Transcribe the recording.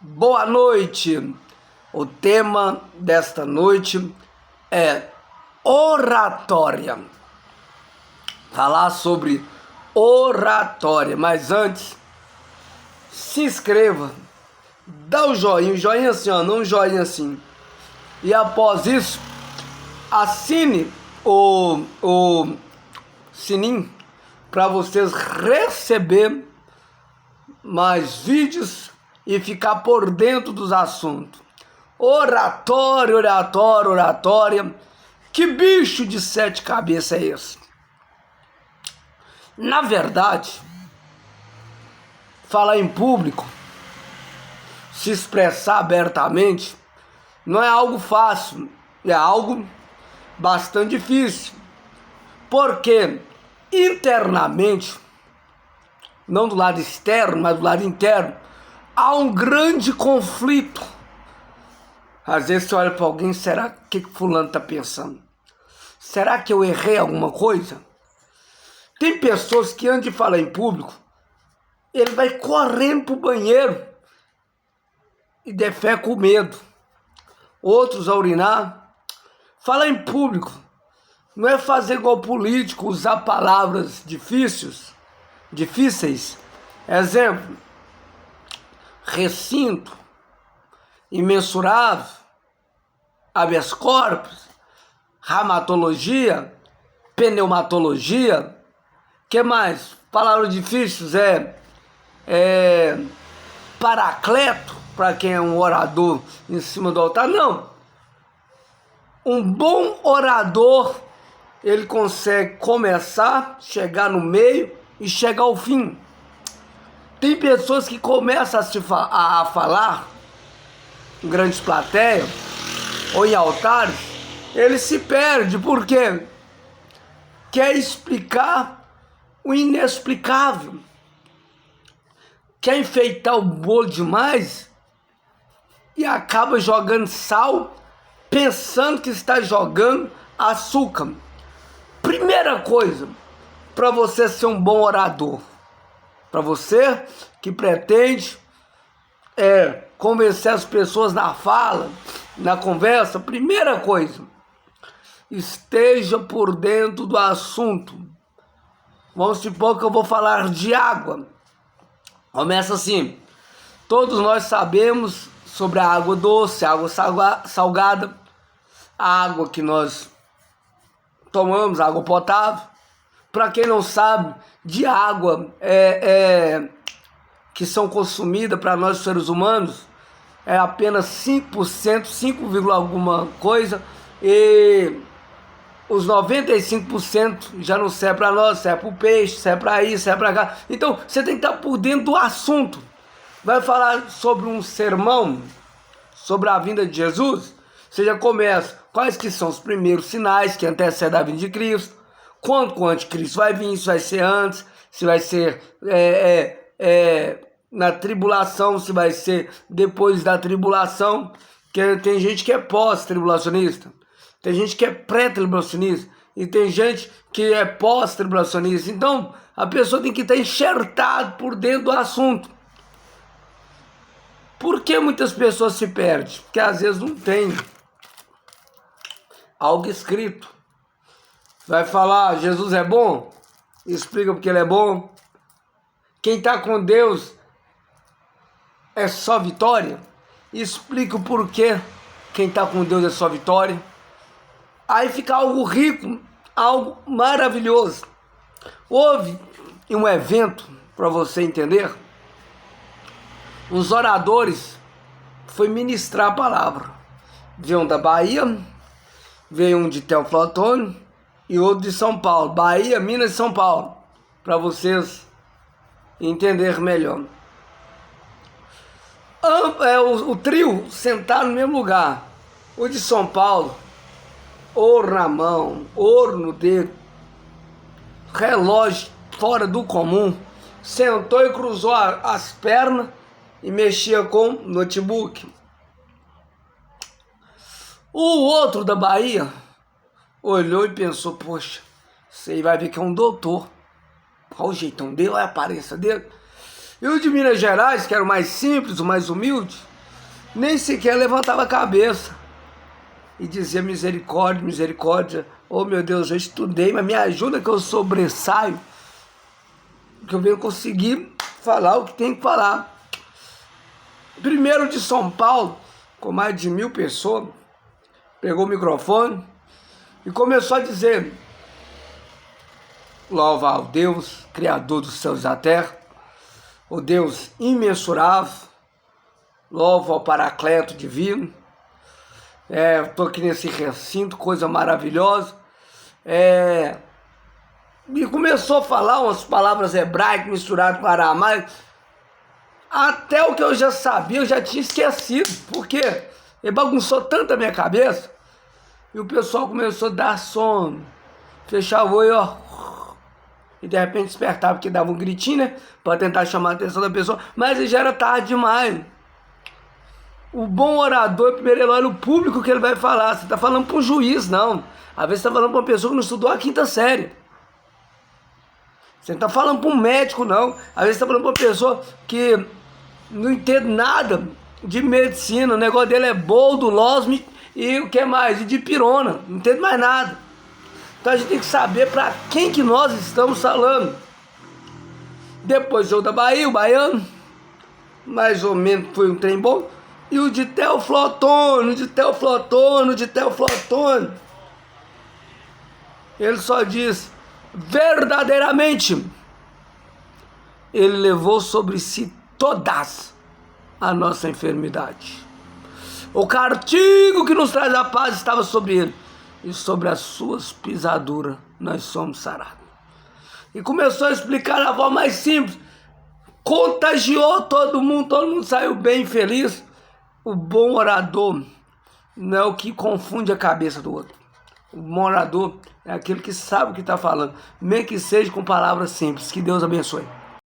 Boa noite! O tema desta noite é oratória. Falar sobre oratória, mas antes, se inscreva, dá o joinha assim, ó, não um joinha assim. E após isso, assine o sininho para vocês receberem mais vídeos e ficar por dentro dos assuntos. Oratória. Que bicho de 7 cabeças é esse? Na verdade, falar em público, se expressar abertamente, não é algo fácil, é algo bastante difícil. Porque internamente, não do lado externo, mas do lado interno, há um grande conflito. Às vezes você olha para alguém, será que fulano está pensando? Será que eu errei alguma coisa? Tem pessoas que antes de falar em público, ele vai correndo para o banheiro e defeca com medo. Outros a urinar. Falar em público não é fazer igual político, usar palavras difíceis. Exemplo: recinto, imensurável, habeas corpus, reumatologia, pneumatologia. Que mais? Palavras difíceis paracleto, para quem é um orador em cima do altar. Não. Um bom orador, ele consegue começar, chegar no meio e chegar ao fim. Tem pessoas que começam a falar em grandes plateias ou em altares, ele se perde porque quer explicar o inexplicável, quer enfeitar o bolo demais e acaba jogando sal pensando que está jogando açúcar. Primeira coisa, para você ser um bom orador, para você que pretende convencer as pessoas na fala, na conversa, primeira coisa, esteja por dentro do assunto. Vamos supor que eu vou falar de água. Começa assim: todos nós sabemos sobre a água doce, a água salgada, a água que nós tomamos, água potável. Para quem não sabe, de água que são consumidas para nós seres humanos, é apenas 5%, 5, alguma coisa, e os 95% já não serve para nós, serve para o peixe, serve para isso, serve para cá. Então você tem que estar por dentro do assunto. Vai falar sobre um sermão, sobre a vinda de Jesus, você já começa, quais que são os primeiros sinais que antecedem a vinda de Cristo, quando o anticristo vai vir, se vai ser antes, se vai ser na tribulação, se vai ser depois da tribulação, que tem gente que é pós-tribulacionista, tem gente que é pré-tribulacionista, e tem gente que é pós-tribulacionista. Então a pessoa tem que estar enxertada por dentro do assunto. Por que muitas pessoas se perdem? Porque às vezes não tem algo escrito. Vai falar, Jesus é bom? Explica porque ele é bom. Quem está com Deus é só vitória? Explica o porquê quem está com Deus é só vitória. Aí fica algo rico, algo maravilhoso. Houve um evento, para você entender, os oradores foi ministrar a palavra. Veio um da Bahia, veio um de Teófilo Otoni e outro de São Paulo. Bahia, Minas e São Paulo, para vocês entenderem melhor. O trio sentado no mesmo lugar. O de São Paulo, ouro na mão, ouro no dedo, relógio fora do comum, sentou e cruzou as pernas e mexia com notebook. O outro da Bahia olhou e pensou, poxa, você vai ver que é um doutor. Olha o jeitão dele, olha a aparência dele. E o de Minas Gerais, que era o mais simples, o mais humilde, nem sequer levantava a cabeça e dizia misericórdia, misericórdia. Oh meu Deus, eu estudei, mas me ajuda que eu sobressaio, que eu venho conseguir falar o que tem que falar. Primeiro de São Paulo, com mais de 1000 pessoas, pegou o microfone e começou a dizer: louva ao Deus, Criador dos céus e da terra, o Deus imensurável, louva ao Paracleto divino. Estou aqui nesse recinto, coisa maravilhosa. E começou a falar umas palavras hebraicas misturadas com aramaico. Até o que eu já sabia, eu já tinha esquecido, porque ele bagunçou tanto a minha cabeça. E o pessoal começou a dar sono, fechava o olho, ó, e de repente despertava, porque dava um gritinho, né, para tentar chamar a atenção da pessoa, mas já era tarde demais. O bom orador, primeiro ele olha o público que ele vai falar. Você está falando para um juiz, não. Às vezes você está falando para uma pessoa que não estudou a 5ª série. Você não está falando para um médico, não. Às vezes você está falando para uma pessoa que não entende nada de medicina. O negócio dele é boldo, losme e o que mais? E de pirona. Não entende mais nada. Então a gente tem que saber para quem que nós estamos falando. Depois o da Bahia, o baiano. Mais ou menos foi um trem bom. E o de Teoflotone, ele só diz: verdadeiramente, ele levou sobre si todas a nossa enfermidade. O castigo que nos traz a paz estava sobre ele, e sobre as suas pisaduras nós somos sarados. E começou a explicar da forma mais simples, contagiou todo mundo saiu bem feliz. O bom orador não é o que confunde a cabeça do outro. O bom orador é aquele que sabe o que está falando, mesmo que seja com palavras simples. Que Deus abençoe.